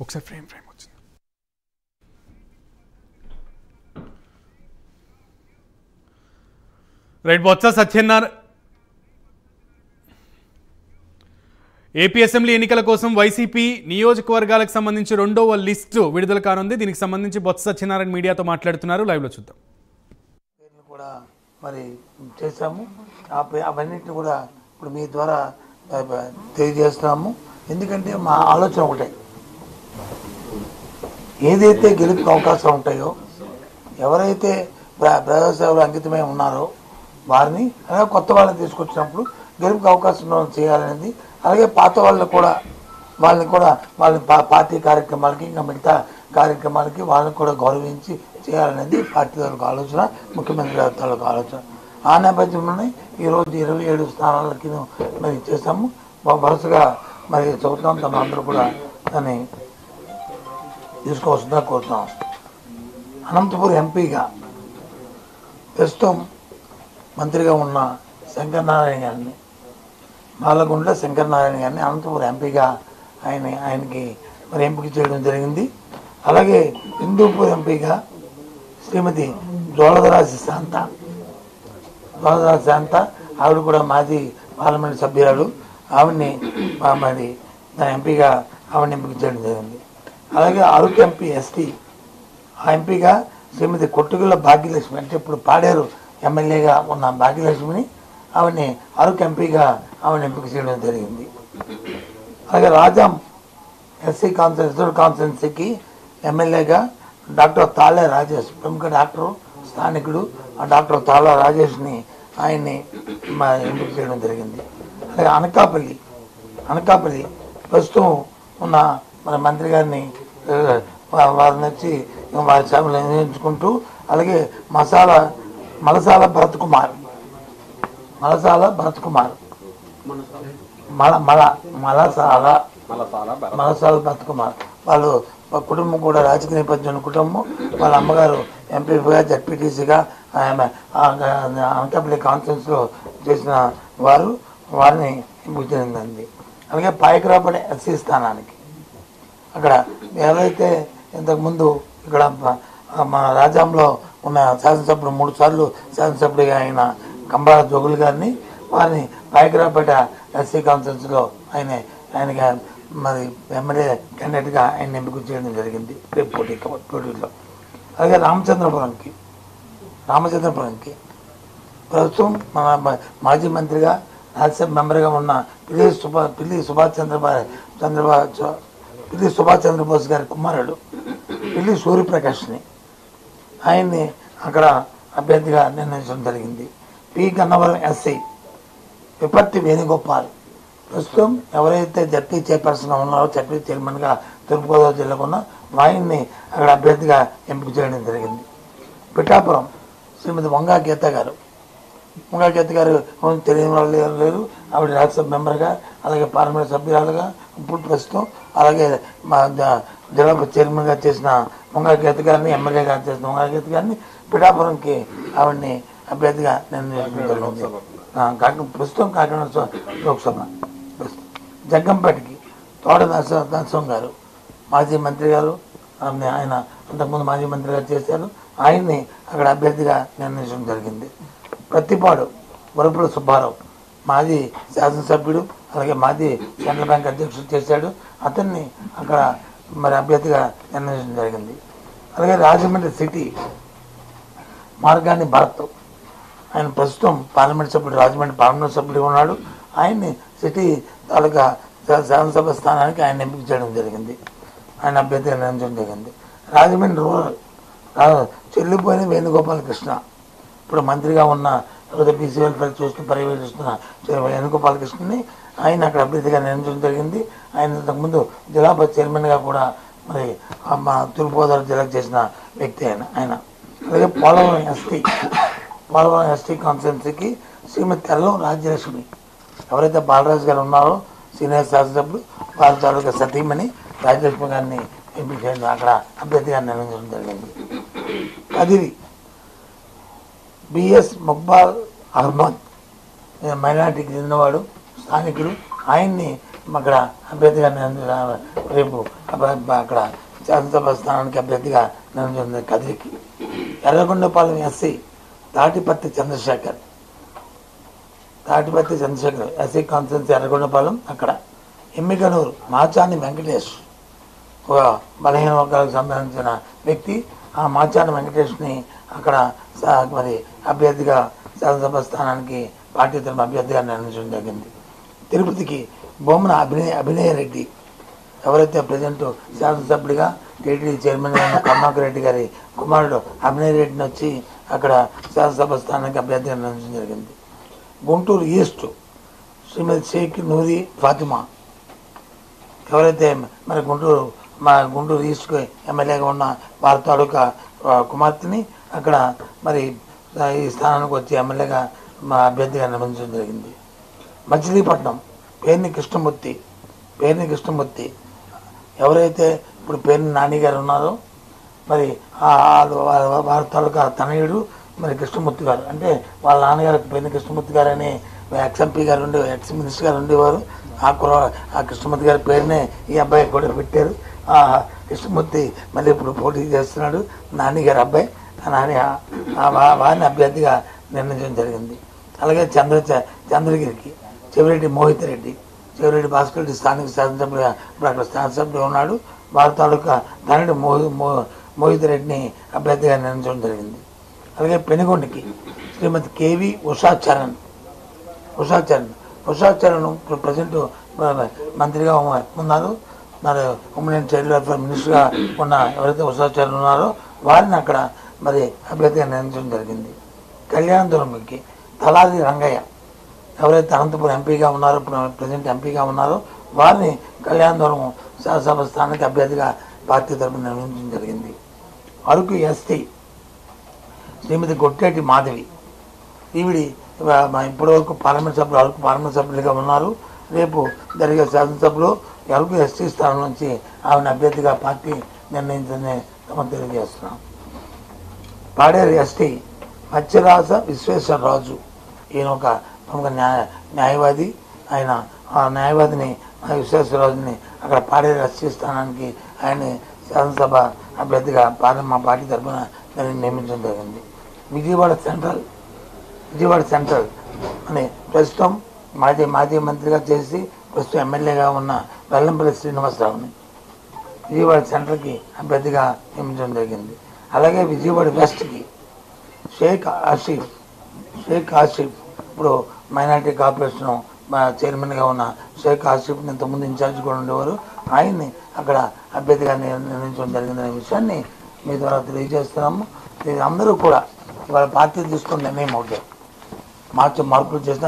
ఒకసారి ఫ్రేమ్ వచ్చింది. Right. Botsa Satyanarayana AP assembly ఎన్నికల కోసం వైసీపీ నియోజకవర్గాలకు సంబంధించి 2వ లిస్టు విడుదల కానుంది. దీనికి సంబంధించి బొత్స సత్యనారాయణ మీడియాతో మాట్లాడుతున్నారు. లైవ్లో చూద్దాం. కూడా మరి చేశాము, అవన్నిటిని కూడా ఇప్పుడు మీ ద్వారా తెలియజేస్తున్నాము. ఎందుకంటే మా ఆలోచన ఒకటే, ఏదైతే గెలుపుకు అవకాశం ఉంటాయో, ఎవరైతే ప్రజాసేవలో అంకితమై ఉన్నారో వారిని, అలాగే కొత్త వాళ్ళని తీసుకొచ్చినప్పుడు గెలుపుకు అవకాశం చేయాలనేది, అలాగే పాత వాళ్ళని కూడా వాళ్ళ పార్టీ కార్యక్రమాలకి ఇంకా మిగతా కార్యక్రమాలకి వాళ్ళని కూడా గౌరవించి చేయాలనేది పార్టీ తాలూకు ఆలోచన, ముఖ్యమంత్రి గారి తాలూకు ఆలోచన. ఆ నేపథ్యంలోనే ఈరోజు 27 స్థానాలకి మరి చేశాము. వరుసగా మరి చదువుతాం, తమ అందరూ కూడా దాన్ని తీసుకోవాల్సిందిగా కోరుతున్నాం. అనంతపురం ఎంపీగా ప్రస్తుతం మంత్రిగా ఉన్న శంకరనారాయణ గారిని, బాలగుండ్ల శంకరనారాయణ గారిని అనంతపురం ఎంపీగా ఆయనకి మరి ఎంపిక చేయడం జరిగింది. అలాగే హిందూపూర్ ఎంపీగా శ్రీమతి జోలదరాజి శాంత, ఆవిడ కూడా మాజీ పార్లమెంట్ సభ్యురాలు, ఆవిడని మరి దాని ఎంపీగా ఆవిడని ఎంపిక చేయడం జరిగింది. అలాగే అరకు ఎంపీ ఎస్టీ, ఆ ఎంపీగా శ్రీమతి కొట్టుగుళ్ళ భాగ్యలక్ష్మి, అంటే ఇప్పుడు పాడేరు ఎమ్మెల్యేగా ఉన్న భాగ్యలక్ష్మిని ఆవిడని అరకు ఎంపీగా ఆవిడని ఎంపిక చేయడం జరిగింది. అలాగే రాజాం ఎస్సీ కాన్స్టిట్యున్సీకి ఎమ్మెల్యేగా డాక్టర్ తాళ్ళ రాజేష్, ప్రముఖ డాక్టరు, స్థానికుడు, ఆ డాక్టర్ తాళ్ళ రాజేష్ని ఆయన్ని ఎంపిక చేయడం జరిగింది. అలాగే అనకాపల్లి ప్రస్తుతం ఉన్న మన మంత్రి గారిని వారిని వచ్చి వారి సేవలు నిర్వహించుకుంటూ, అలాగే మలసాల భరత్ కుమార్ వాళ్ళు కుటుంబం కూడా రాజకీయ నేపథ్యం కుటుంబం. వాళ్ళ అమ్మగారు ఎంపీగా, జడ్పీటీసీగా అనకాపల్లి కాన్ఫరెన్స్లో చేసిన వారిని ఎంపిక జరిగింది. అలాగే పాయకరాపడే ఎస్సీ స్థానానికి అక్కడ ఎవరైతే ఇంతకుముందు ఇక్కడ మా రాజ్యాంలో ఉన్న శాసనసభ్యుడు 3 సార్లు శాసనసభ్యుడిగా అయిన కంబాల జోగులు గారిని, వారిని పాయకరాపేట ఎస్సీ కాన్ఫరెన్స్లో ఆయనకి మరి ఎమ్మెల్యే క్యాండిడేట్గా ఆయన ఎంపిక చేయడం జరిగింది పోటీలో. అలాగే రామచంద్రపురంకి ప్రస్తుతం మన మాజీ మంత్రిగా, రాజ్యసభ మెంబర్గా ఉన్న పిల్లి సుభాష్ చంద్రబోస్ గారి కుమారుడు పిల్లి సూర్యప్రకాష్ని ఆయన్ని అక్కడ అభ్యర్థిగా నిర్ణయించడం జరిగింది. పి గన్నవరం ఎస్సీ విపత్తి వేణుగోపాల్ ప్రస్తుతం ఎవరైతే జడ్పీ చైర్పర్సన్ ఉన్నారో, జడ్పీ చైర్మన్గా తూర్పుగోదావరి జిల్లాకు ఉన్న ఆయన్ని అక్కడ అభ్యర్థిగా ఎంపిక చేయడం జరిగింది. పిఠాపురం శ్రీమతి వంగా గీత గారు తెలియని వాళ్ళు లేరు, ఆవిడ రాజ్యసభ మెంబర్గా, అలాగే పార్లమెంట్ సభ్యురాలుగా ఇప్పుడు ప్రస్తుతం, అలాగే మా జిల్లా చైర్మన్గా చేసిన వంగా గీత గారిని, ఎమ్మెల్యేగా చేసిన వంగా గీత గారిని పిఠాపురంకి ఆవిడని అభ్యర్థిగా నిర్ణయించడం జరిగింది. ప్రస్తుతం కాకినాడ లోక్సభ. జగ్గంపేటకి తోట నరసింహం గారు మాజీ మంత్రి గారు, ఆయన అంతకుముందు మాజీ మంత్రి గారు చేశారు, ఆయన్ని అక్కడ అభ్యర్థిగా నిర్ణయించడం జరిగింది. ప్రతిపాడు వరపుల సుబ్బారావు మాజీ శాసనసభ్యుడు, అలాగే మాజీ సెంట్రల్ బ్యాంక్ అధ్యక్షుడు చేశాడు, అతన్ని అక్కడ మరి అభ్యర్థిగా నిర్ణయించడం జరిగింది. అలాగే రాజమండ్రి సిటీ మార్గాన్ని భరత్, ఆయన ప్రస్తుతం పార్లమెంట్ సభ్యుడు, రాజమండ్రి పార్లమెంట్ సభ్యుడు ఉన్నాడు, ఆయన్ని సిటీ తాలూకా శాసనసభ స్థానానికి ఆయన ఎంపిక చేయడం జరిగింది, ఆయన అభ్యర్థిగా నిర్ణయించడం జరిగింది. రాజమండ్రి రూరల్ చెల్లిపోయిన వేణుగోపాలకృష్ణ, ఇప్పుడు మంత్రిగా ఉన్న బీసీ వెల్ఫేర్ పర్యవేక్షిస్తున్న వేణుగోపాలకృష్ణని ఆయన అక్కడ అభ్యర్థిగా నిర్ణయించడం జరిగింది. ఆయన ఇంతకుముందు జిల్లా చైర్మన్గా కూడా మరి మా తూర్పుగోదావరి జిల్లాకు చేసిన వ్యక్తి ఆయన. అలాగే పోలవరం ఎస్టీ కాన్స్టిట్యున్సీకి శ్రీమతి తెల్లం రాజ్యలక్ష్మి, ఎవరైతే బాలరాజు గారు ఉన్నారో సీనియర్ శాసనసభ్యులు, వారి తాలూకా సతీమణి రాజ్యలక్ష్మి గారిని ఎంపిక చేయడం అక్కడ అభ్యర్థిగా నిర్ణయించడం జరిగింది. కదిరి బిఎస్ ముక్బాల్ అహ్మద్ మైనార్టీకి చెందినవాడు, స్థానికుడు, ఆయన్ని అక్కడ అభ్యర్థిగా రేపు అక్కడ శాసనసభ స్థానానికి అభ్యర్థిగా నిర్ణయించింది కదిరికి. Yerragondapalem SC Tatiparthi Chandrasekhar SC constituency Yerragondapalem అక్కడ. ఎమ్మిగనూరు మాచాని వెంకటేష్ ఒక బలహీన వర్గాలకు సంబంధించిన వ్యక్తి. ఆ మాచాని వెంకటేష్ని అక్కడ మరి అభ్యర్థిగా శాసనసభ స్థానానికి పార్టీ తరఫున అభ్యర్థిగా నిర్ణయించడం జరిగింది. తిరుపతికి బొమ్మన అభినయ రెడ్డి ఎవరైతే ప్రజెంట్ శాసనసభ్యుడిగా టీటీడీ చైర్మన్గా ఉన్న కరుణాకర్ రెడ్డి గారి కుమారుడు అభినయ రెడ్డిని వచ్చి అక్కడ శాసనసభ స్థానానికి అభ్యర్థిగా నిర్ణయించడం జరిగింది. గుంటూరు ఈస్ట్ శ్రీమతి షేక్ నూరి ఫాతిమా ఎవరైతే మరి గుంటూరు ఈస్ట్కి ఎమ్మెల్యేగా ఉన్న వారి తాలూకా కుమార్తెని అక్కడ మరి ఈ స్థానానికి వచ్చి ఎమ్మెల్యేగా మా అభ్యర్థిగా నిర్మించడం జరిగింది. మచిలీపట్నం పేర్ని కృష్ణమూర్తి ఎవరైతే ఇప్పుడు పేర్ని నాని గారు ఉన్నారో మరి వారి తాలూకా తనయుడు మరి కృష్ణమూర్తి గారు, అంటే వాళ్ళ నాన్నగారు పేర్ని కృష్ణమూర్తి గారు అని ఎక్స్ఎంపీ గారు ఎక్స్ మినిస్టర్ గారు ఉండేవారు. ఆ కృష్ణమూర్తి గారి పేరునే ఈ అబ్బాయి కూడా పెట్టారు. ఆ కృష్ణమూర్తి మళ్ళీ ఇప్పుడు పోటీ చేస్తున్నాడు, నాని గారి అబ్బాయి. వారిని అభ్యర్థిగా నిర్ణయించడం జరిగింది. అలాగే చంద్రగిరికి చెవిరెడ్డి మోహిత్ రెడ్డి, చెవిరెడ్డి భాస్కర్ రెడ్డి స్థానిక శాసనసభ్యుడు ఇప్పుడు అక్కడ శాసనసభ్యుడు ఉన్నాడు. వారి తాలూకా తండ్రి మోహిత్ రెడ్డిని అభ్యర్థిగా నిర్ణయించడం జరిగింది. అలాగే పెనుగొండకి శ్రీమతి కేవి ఉషాచరణ్ ఇప్పుడు ప్రజెంట్ మంత్రిగా ఉన్నారు. మరి ఉమెన్ చైల్డ్ వెల్ఫేర్ మినిస్టర్గా ఉన్న ఎవరైతే ఉషాచరణ్ ఉన్నారో వారిని అక్కడ మరి అభ్యర్థిగా నిర్ణయించడం జరిగింది. కళ్యాణదుర్గంకి తలాది రంగయ్య ఎవరైతే అనంతపురం ఎంపీగా ఉన్నారో ఇప్పుడు ప్రజెంట్ ఎంపీగా ఉన్నారో వారిని కళ్యాణదుర్గం శాసనసభ స్థానానికి అభ్యర్థిగా పార్టీ తరఫున నిర్ణయించడం జరిగింది. అరకు ఎస్టీ శ్రీమతి గొట్టేటి మాధవి ఈవిడి ఇప్పటి వరకు అరకు పార్లమెంట్ సభ్యులుగా ఉన్నారు. రేపు జరిగే శాసనసభలో అరకు ఎస్టీ స్థానం నుంచి ఆమెను అభ్యర్థిగా పార్టీ నిర్ణయించని తెలియజేస్తున్నాం. పాడేరు ఎస్టీ మత్స్యరాజ విశ్వేశ్వరరాజు ఈయన ఒక ప్రముఖ న్యాయవాది. ఆయన ఆ న్యాయవాదిని విశ్వేశ్వరరాజుని అక్కడ పాడేరు ఎస్టీ స్థానానికి ఆయన్ని శాసనసభ అభ్యర్థిగా మా పార్టీ తరఫున నియమించడం జరిగింది. విజయవాడ సెంట్రల్ అని ప్రస్తుతం మాజీ మంత్రిగా చేసి ప్రస్తుతం ఎమ్మెల్యేగా ఉన్న వెల్లంపల్లి శ్రీనివాసరావుని విజయవాడ సెంట్రల్కి అభ్యర్థిగా నియమించడం జరిగింది. అలాగే విజయవాడ వెస్ట్కి షేక్ ఆసిఫ్ ఇప్పుడు మైనార్టీ కార్పొరేషన్ చైర్మన్గా ఉన్న షేక్ ఆసిఫ్ని ఇంతకుముందు ఇన్ఛార్జ్ కూడా ఉండేవారు. ఆయన్ని అక్కడ అభ్యర్థిగా నిర్ణయించడం జరిగిందనే విషయాన్ని మీ ద్వారా తెలియజేస్తున్నాము. అందరూ కూడా వాళ్ళ పార్టీ తీసుకున్న నిర్ణయం ఒకటే, మార్పులు చేసిన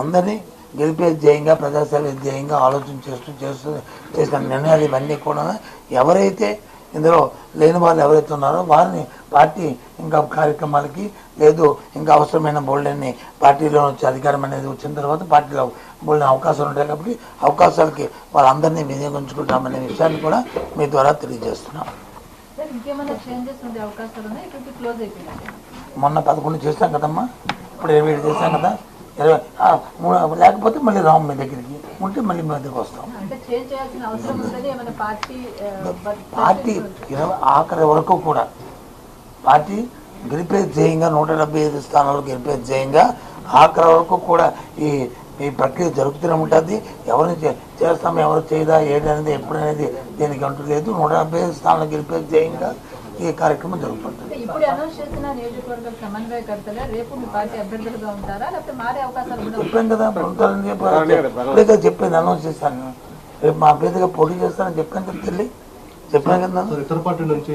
అందరినీ గెలిపే ధ్యేయంగా ప్రజాసేవ ధ్యేయంగా ఆలోచన చేసిన నిర్ణయాలు ఇవన్నీ కూడా ఎవరైతే ఇందులో లేని వాళ్ళు ఎవరైతే ఉన్నారో వారిని పార్టీ ఇంకా కార్యక్రమాలకి లేదు ఇంకా అవసరమైన బోల్డన్ని పార్టీలో వచ్చే అధికారం అనేది వచ్చిన తర్వాత పార్టీలో బోల్డెన్ అవకాశాలు ఉంటాయి కాబట్టి అవకాశాలకి వాళ్ళందరినీ వినియోగించుకుంటామనే విషయాన్ని కూడా మీ ద్వారా తెలియజేస్తున్నాం. మొన్న 11 చేస్తాం కదమ్మా, ఇప్పుడు 27 చేస్తాం కదా, 20 లేకపోతే మళ్ళీ రాము మీ దగ్గరికి, ఉంటే మళ్ళీ మీ దగ్గరికి వస్తాం. పార్టీ ఆఖరి వరకు కూడా పార్టీ గెలిపే ధ్యేయంగా 175 స్థానాలు గెలిపే ధ్యేయంగా ఆఖరి వరకు కూడా ఈ ప్రక్రియ జరుగుతూనే ఉంటుంది. ఎవరిని చేస్తాం ఎవరు చేయదా ఏదనేది ఎప్పుడనేది దీనికి అంటూ లేదు. 175 స్థానాలు గెలిపే ధ్యేయంగా ఈ కార్యక్రమం జరుగుతుంది. చెప్పాను కదా ఉంటారని చెప్పి చెప్పింది, అనౌన్స్ చేస్తాను. రేపు మా అభ్యర్థిగా పోటీ చేస్తానని చెప్పాను కదా తల్లి, చెప్పాను కదా. ఇతర పార్టీ నుంచి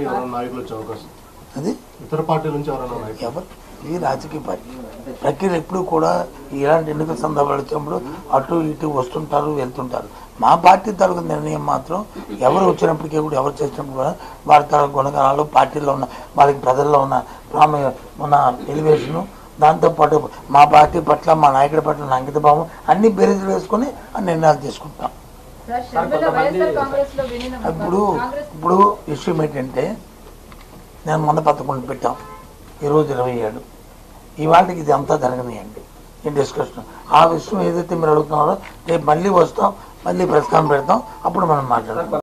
అది ఇతర పార్టీ నుంచి ఎవరు ఇది రాజకీయ పార్టీ ప్రక్రియ ఎప్పుడు కూడా ఇలాంటి ఎన్నికల సందర్భాలు వచ్చినప్పుడు అటు ఇటు వస్తుంటారు వెళ్తుంటారు. మా పార్టీ తరగతి నిర్ణయం మాత్రం ఎవరు వచ్చినప్పటికీ కూడా ఎవరు చేసినప్పుడు కూడా వారి తరగతి గుణగణాలు పార్టీలో ఉన్న వారికి ప్రజల్లో ఉన్న ఎలివేషను దాంతోపాటు మా పార్టీ పట్ల మా నాయకుడి పట్ల అంకిత భావం అన్ని బేరీజులు వేసుకొని నిర్ణయాలు తీసుకుంటాం. ఇప్పుడు విషయం ఏంటంటే నేను మొన్న 11 పెట్టాం, ఈరోజు 27. ఇవాళకి ఇది అంతా జరగనియండి ఈ డిస్కషన్. ఆ విషయం ఏదైతే మీరు అడుగుతున్నారో రేపు మళ్ళీ వస్తాం, మళ్ళీ ప్రెస్ కాన్ఫరెన్స్ పెడతాం, అప్పుడు మనం మాట్లాడదాం.